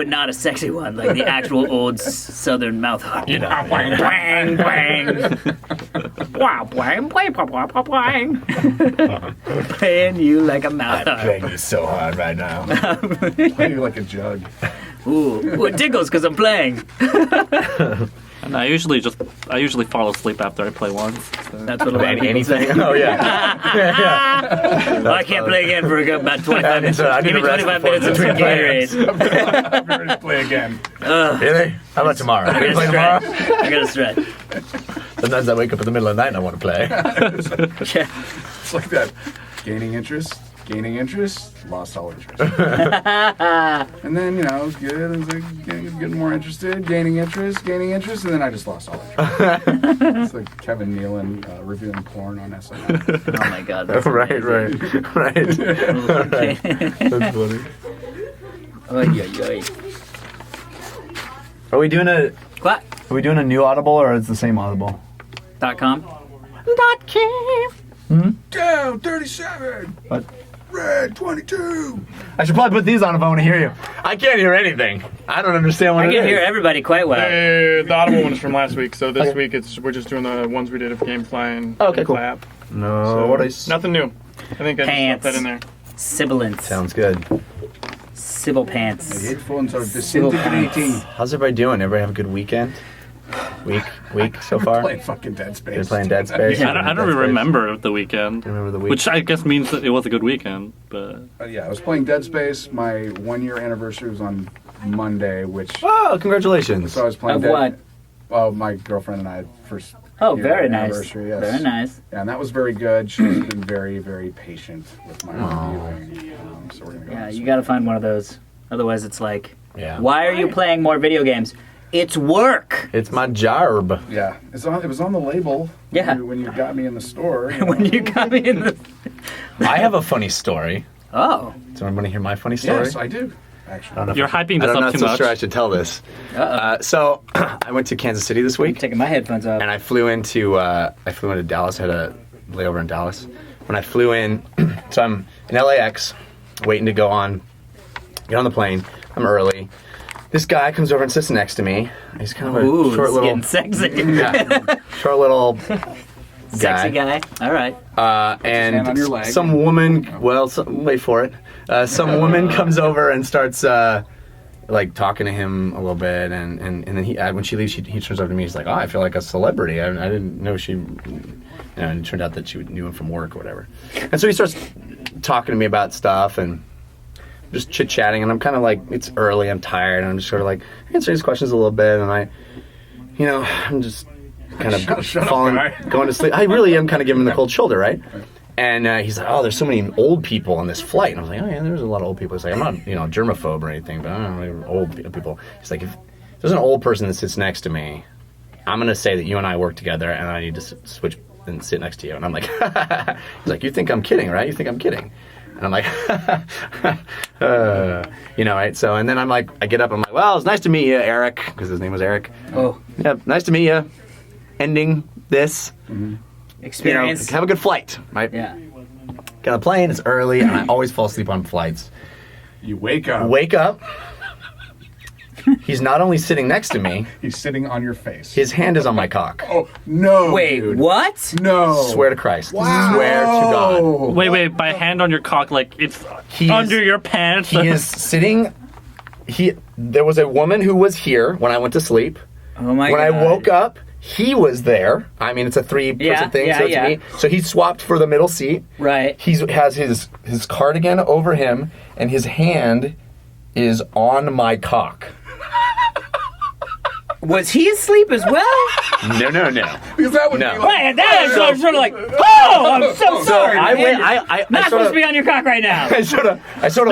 but not a sexy one, like the actual old Southern mouth harp. You know, bang, bang, bang. Wow, bang, bang, bang, bang, bang. Playing you like a mouth harp. I'm playing you so hard right now. Playing you like a jug. Ooh, it tickles because I'm playing. And I usually fall asleep after I play once. So. That's what a lot of people Anything? say. Oh, yeah. Well, I can't play again for about 25 minutes. I need Give me a rest 25 before minutes of some Gatorade. I'm ready to play again. Really? How about tomorrow? I Can we play gotta tomorrow? stretch. I gotta stretch. Sometimes I wake up in the middle of the night and I want to play. Yeah. It's like that. Gaining interest, lost all interest. And then, it was good. It was like getting more interested, gaining interest, and then I just lost all interest. It's like Kevin Nealon reviewing porn on SNL. Oh my god. That's right. Okay. That's funny. Oy, oy, oy. Are we doing a new Audible or is it the same Audible? .com? Down 37. What? Red 22. I should probably put these on if I want to hear you. I can't hear anything. I don't understand what I it can is. hear everybody quite well. The Audible one is from last week, so this week we're just doing the ones we did of Gamefly and cool. App. No, So, what is... nothing new. I think I just Pants. left that in there. Sibilance. Sounds good. Sybil The pants. headphones are Sybil disintegrating. pants. How's everybody doing? Everybody have a good weekend? Week so far? Playing fucking Dead Space. You're playing Dead Space? Yeah. I don't even remember the weekend. Remember the week? Which I guess means that it was a good weekend, but... Yeah, I was playing Dead Space. My 1 year anniversary was on Monday, which... Oh, congratulations. So I was playing Of what? Oh, my girlfriend and I first. Oh, year very nice. anniversary, yes. Very nice. Yeah, and that was very good. She's been very, very patient with my reviewing. So we're gonna go. Yeah, this you week. gotta find one of those. Otherwise, it's like, Yeah. why are you playing more video games? It's work. It's my job. Yeah, it was on the label. Yeah. When you got me in the store. When you come in the... I have a funny story. Oh. Does anyone want to hear my funny story? Yes, I do. Actually. You're hyping this I'm up not too so much. sure I should tell this. Uh-oh. So I went to Kansas City this I'm week, taking my headphones off. and I flew into Dallas. I had a layover in Dallas. When I flew in, so I'm in LAX, waiting to get on the plane. I'm early. This guy comes over and sits next to me. He's kind of a Ooh, short it's little, getting sexy. yeah, short little Sexy guy. All right. hand on your leg. some woman. Well, wait for it. Some woman comes over and starts like talking to him a little bit, and then he when she leaves, he turns over to me. He's like, "Oh, I feel like a celebrity. I didn't know she." And it turned out that she knew him from work or whatever. And so he starts talking to me about stuff and just chit chatting. And I'm kind of like, it's early. I'm tired. And I'm just sort of like answering his questions a little bit. And I'm just kind of going to sleep. I really am kind of giving him the cold shoulder, right? And he's like, "Oh, there's so many old people on this flight." And I was like, "Oh yeah, there's a lot of old people." He's like, "I'm not, germaphobe or anything, but I don't know, old people." He's like, "If there's an old person that sits next to me, I'm gonna say that you and I work together, and I need to switch and sit next to you." And I'm like, he's like, "You think I'm kidding, right? You think I'm kidding?" And I'm like, right? So, and then I'm like, I get up, I'm like, "Well, it's nice to meet you, Eric," because his name was Eric. Oh. Yeah, nice to meet you. Ending this. Experience. Have a good flight, right? Yeah. Get on a plane, it's early, and I always fall asleep on flights. You wake up. Wake up. He's not only sitting next to me, He's sitting on your face. his hand is on my cock. Oh, no. Wait, dude. what? No. Swear to Christ. Wow. Swear to God. Wait, by hand on your cock, like it's He under is- your pants. He is sitting. There was a woman who was here when I went to sleep. Oh my When god. I woke up, he was there. I mean, it's a three-person thing, so it's me. So he swapped for the middle seat. Right. He has his cardigan over him, and his hand is on my cock. Was he asleep as well? No. Because that would No. be like... Man, that is sort of like, oh, I'm so sorry. I man. went. I Not sort supposed of. to be on your cock right now. I sort of.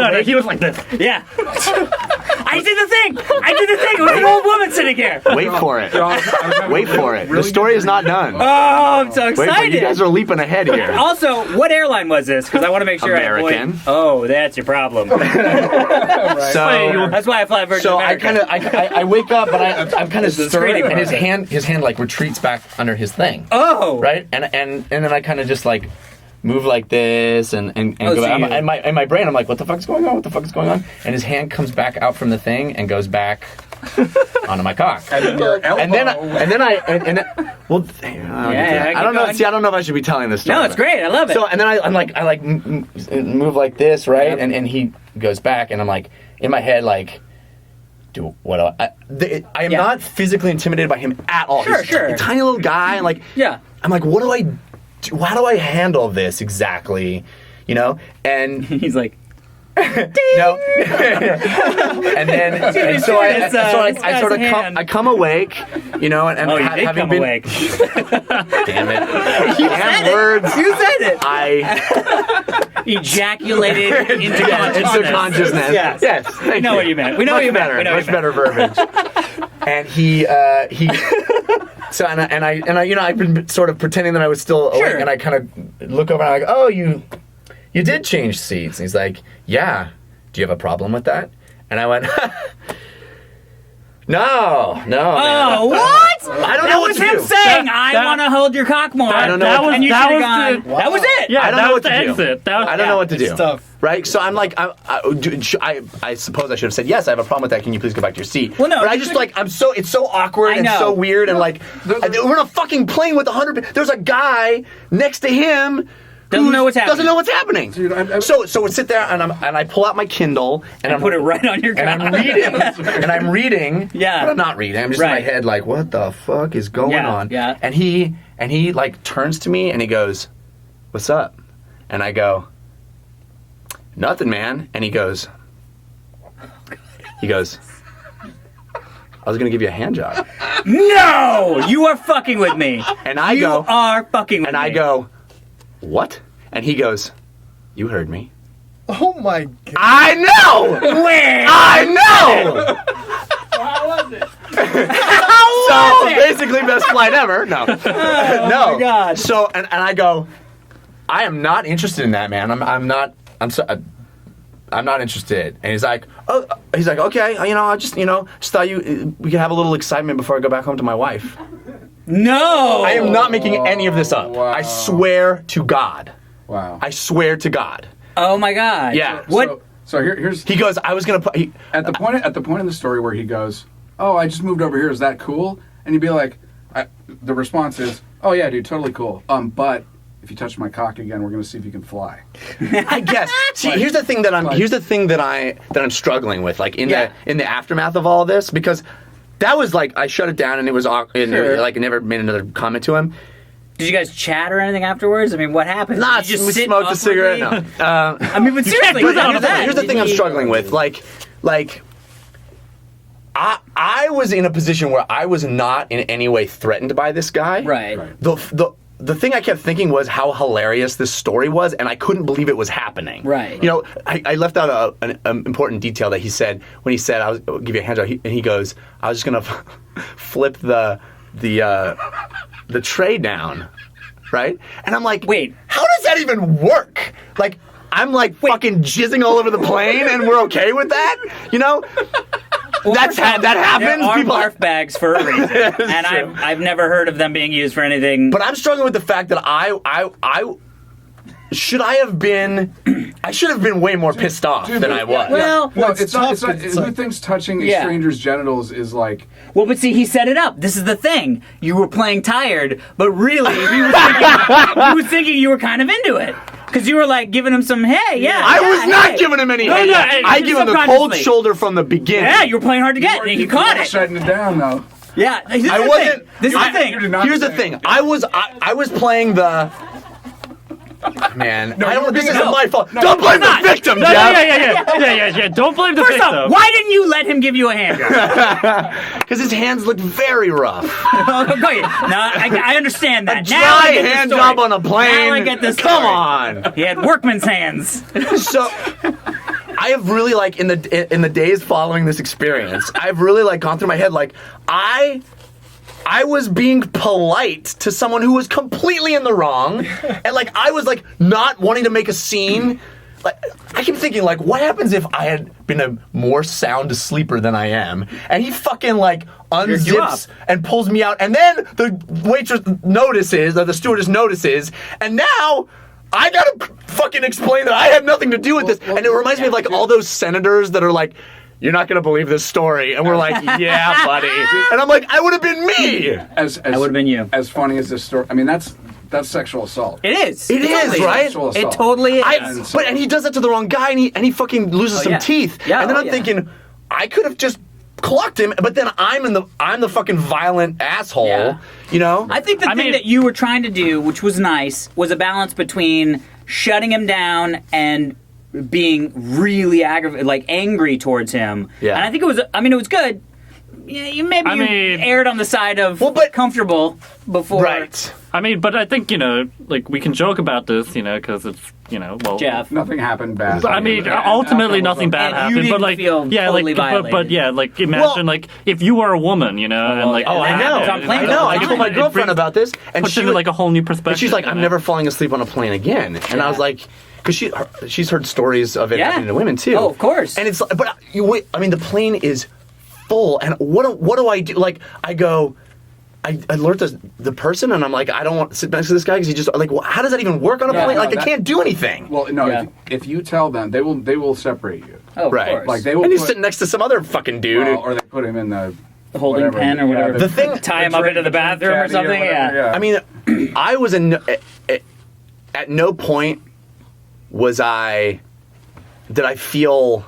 No, he was like this. Yeah. I did the thing. It was an old woman sitting here. Wait for it. Wait for it. The story is not done. Oh, I'm so Wait for it. excited. You guys are leaping ahead here. Also, what airline was this? Because I want to make sure American. Oh, that's your problem. So, That's why I fly Virgin so America. I wake up, but I'm kind of stirring, screening and his hand like retreats back under his thing. Oh. Right, and then I kind of just like move like this and go so back. In my brain, I'm like, what the fuck is going on? What the fuck is going on? And his hand comes back out from the thing and goes back onto my cock. And then your elbow. And then well, I don't know. going. See, I don't know if I should be telling this story. No, it's great. I love it. So, and then I move like this, right? And he goes back, and I'm like, in my head, like, I am not physically intimidated by him at all. Sure, He's sure. a tiny little guy, and like, Yeah. I'm like, what do I do? How do I handle this exactly? You know? And He's like, no. and so I sort of come awake, you know, and oh, you did having come been awake. damn it. Damn words. You said it. I ejaculated into consciousness. Yes. Yes. We know what you meant. We know what you meant. We know Much what you better meant. verbiage. And he so and I you know, I've been sort of pretending that I was still awake, Sure. and I kind of look over and I'm like, oh, you did change seats. And he's like, yeah. Do you have a problem with that? And I went, no. Oh, man. what? I don't know what was to him do. saying, I want to hold your cock more. I don't know That what- was and you that should was have gone. the, That was it. yeah. I don't that know was what the to do. exit. That was, I don't know what to do. It's tough. Right? So I'm like, I suppose I should have said, yes, I have a problem with that. Can you please go back to your seat? Well, no, but I you just could- it's so awkward I and know. so weird and like, we're in a fucking plane with 100. There's a guy next to him. Doesn't know what's Doesn't happening. know what's happening. Dude, So we sit there and I pull out my Kindle and And put it right on your cock. and I'm reading. Yeah. But I'm not reading. I'm just in my Right. head like, what the fuck is going Yeah, on? yeah. And he like turns to me and he goes, "What's up?" And I go, "Nothing, man." And he goes, "I was gonna give you a hand job." No! You are fucking with me. And I you go, are fucking with and me. I go, "What?" And he goes, "You heard me." Oh my god. I know. Where? I know. How was it? So basically, best flight ever. No, no. my God. So and I go, I am not interested in that, man. I'm not interested. And he's like, okay, I just thought we could have a little excitement before I go back home to my wife. No! I am not making any of this up. Wow. I swear to God. Wow. I swear to God. Oh my god. Yeah. What? So here's He goes, I was gonna put. at the point in the story where he goes, "Oh, I just moved over here. Is that cool?" And you'd be like, the response is, "Oh yeah, dude, totally cool. But if you touch my cock again, we're gonna see if you can fly." I guess. See, here's the thing that I'm struggling with, like in the aftermath of all this, because that was like I shut it down and it was awkward, Sure. like I never made another comment to him. Did you guys chat or anything afterwards? I mean, what happened? Nah, Did you just we sit smoked a cigarette. awkwardly? No. I mean, but seriously, But after that, here's the did thing I'm you- struggling with. Like, I was in a position where I was not in any way threatened by this guy. Right. The thing I kept thinking was how hilarious this story was, and I couldn't believe it was happening. Right. You know, I left out an important detail that he said when he said, I'll give you a hand job, and he goes, I was just going to flip the tray down, right? And I'm like, Wait. how does that even work? Like, I'm like fucking jizzing all over the plane, and we're okay with that? You know? Well, that happens. There are People barf bags for a reason, and true. I've never heard of them being used for anything. But I'm struggling with the fact that I should have been way more pissed off than I was. Well, No, it's it's not. tough, it's Who like- thinks touching a Yeah. stranger's genitals is like? well, but see, he set it up. This is the thing. You were playing tired, but really, he was thinking you were kind of into it. Because you were like giving him some, hey, yeah. I yeah, was not hey. giving him any. No, hate. no, I give him the cold subconsciously. shoulder from the beginning. Yeah, you were playing hard to get, and he caught it. Shutting it down though. Yeah, this is I the wasn't. thing. This is the thing. You did not Here's the say thing. it. I was playing the. Man, I don't. This isn't my fault. Don't blame the victim, No, Jeff. yeah. Don't blame the First victim. off, why didn't you let him give you a hand job? Because his hands looked very rough. No, I understand that. Now Dry I get the hand story. job on a plane. Now I get this. Come on. He had workman's hands. So I have really like in the days following this experience, I've really like gone through my head like I was being polite to someone who was completely in the wrong, and like I was like not wanting to make a scene. Like I keep thinking like, what happens if I had been a more sound sleeper than I am, and he fucking like unzips and pulls me out, and then the waitress notices, or the stewardess notices, and now I gotta fucking explain that I had nothing to do with this. And it reminds me of like all those senators that are like, you're not gonna believe this story, and we're like, yeah, buddy. And I'm like, I would have been me. I would have been you. As funny as this story, I mean, that's sexual assault. It is. It is, right? Sexual It assault. totally is. But he does that to the wrong guy, and he fucking loses some yeah. teeth. Yeah, and then oh, I'm yeah. thinking, I could have just clocked him, but then I'm the fucking violent asshole. Yeah. You know? I think the thing that you were trying to do, which was nice, was a balance between shutting him down and being really angry towards him. Yeah. And I think it was. I mean, it was good. Yeah, you aired on the side of comfortable before. Right. I mean, but I think, like, we can joke about this, because it's, well... Jeff. Nothing happened bad. I mean, ultimately nothing bad And you happened, but didn't like, feel yeah, totally like, violated. like, imagine, like, if you were a woman, and like... Oh, I know. I know. I told my girlfriend about this, and puts she it in, like, a whole new perspective. And she's like, I'm never falling asleep on a plane again. And I was like, because she's heard stories of it happening to women too. Oh, of course. And it's, but I mean, the plane is full, and what do I do? Like, I go, I alert the person, and I'm like, I don't want to sit next to this guy because he just like, well, how does that even work on a plane? Like, I can't do anything. Well, no, if you tell them, they will separate you. Oh, of right. course. Like they will. And he's sitting next to some other fucking dude. Or they put him in the holding pen or whatever. The thing, tie him up into the bathroom or something. Yeah. I mean, I was at no point did I feel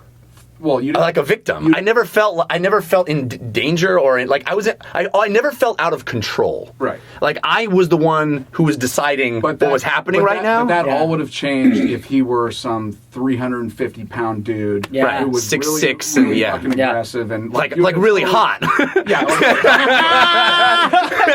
like a victim. I never felt in danger or I never felt out of control. Right. Like I was the one who was deciding what was happening right now. But that all would have changed if he were some 350-pound dude who was 6'6" really and fucking aggressive and like really hot.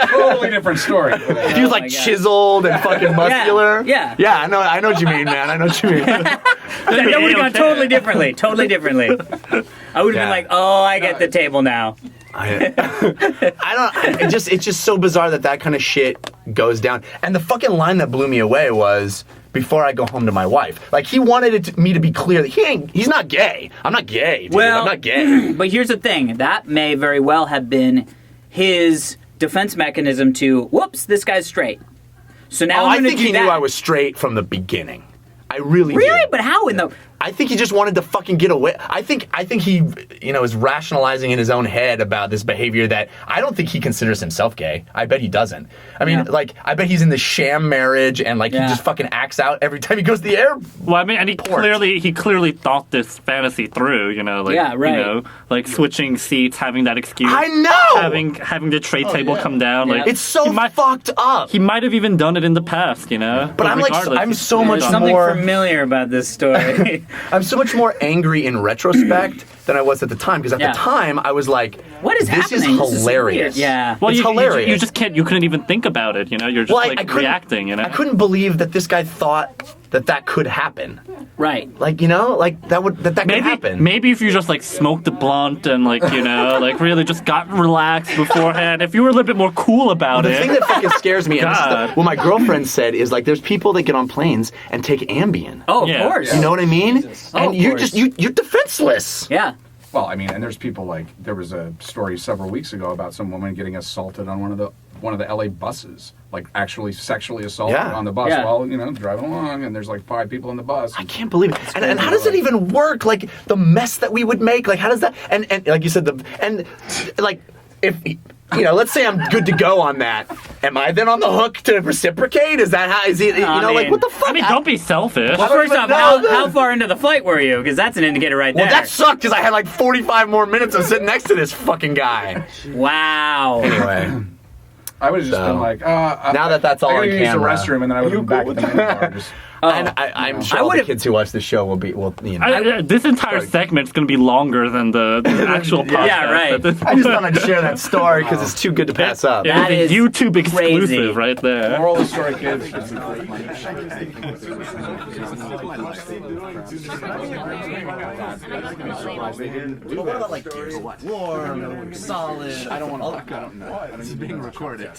Totally different story. He was like chiseled and fucking muscular. Yeah. Yeah, I know what you mean, man. I know what you mean. That would have gone totally differently. Totally differently. I would have been like, oh, I get the table now. It's just so bizarre that kind of shit goes down. And the fucking line that blew me away was, before I go home to my wife. Like, he wanted me to be clear that he's not gay. I'm not gay, dude. Well, I'm not gay. But here's the thing. That may very well have been his defense mechanism to, whoops, this guy's straight. So now I think he knew I was straight from the beginning. I really did. But how in the... I think he just wanted to fucking get away. I think he, is rationalizing in his own head about this behavior that I don't think he considers himself gay. I bet he doesn't. I mean, I bet he's in this sham marriage and he just fucking acts out every time he goes to the air. Well, I mean, and he clearly thought this fantasy through. Like switching seats, having that excuse. I know. Having the tray table come down. Yeah. Like it's so fucked up. He might have even done it in the past. But I'm so much something more familiar about this story. I'm so much more angry in retrospect than I was at the time, because at the time I was like, what is this happening? is hilarious. Well, it's hilarious. You just can't. You couldn't even think about it. You're just reacting. I couldn't believe that this guy thought that could happen. Right. That could happen. Maybe if you just smoked a blunt and really just got relaxed beforehand. If you were a little bit more cool about The thing that fucking scares me, and this is what my girlfriend said, is there's people that get on planes and take Ambien. Oh, of course. You know what I mean? And you're course. you're defenseless. Yeah. Well, I mean, and there's people there was a story several weeks ago about some woman getting assaulted on one of the LA buses, actually sexually assaulted on the bus while driving along, and there's 5 people in the bus. I can't believe it. And how does it even work? The mess that we would make. How does that? And like you said, if let's say I'm good to go on that, am I then on the hook to reciprocate? Is that how? Is it? What the fuck? I mean, don't be selfish. Well, first off, how far into the flight were you? Because that's an indicator right there. Well, that sucked because I had 45 more minutes of sitting next to this fucking guy. Wow. Anyway. I would have just been now that's all on camera. I use the restroom, and then I would have been back at the main bar. And I'm sure all the kids who watch the show will be, this entire segment is going to be longer than the actual podcast. Yeah, right. I just thought I'd share that story because it's too good to pass up. That is is YouTube exclusive crazy. right there. Moral of the story, kids. What about warm, solid? I don't want to. I don't know. It's being recorded.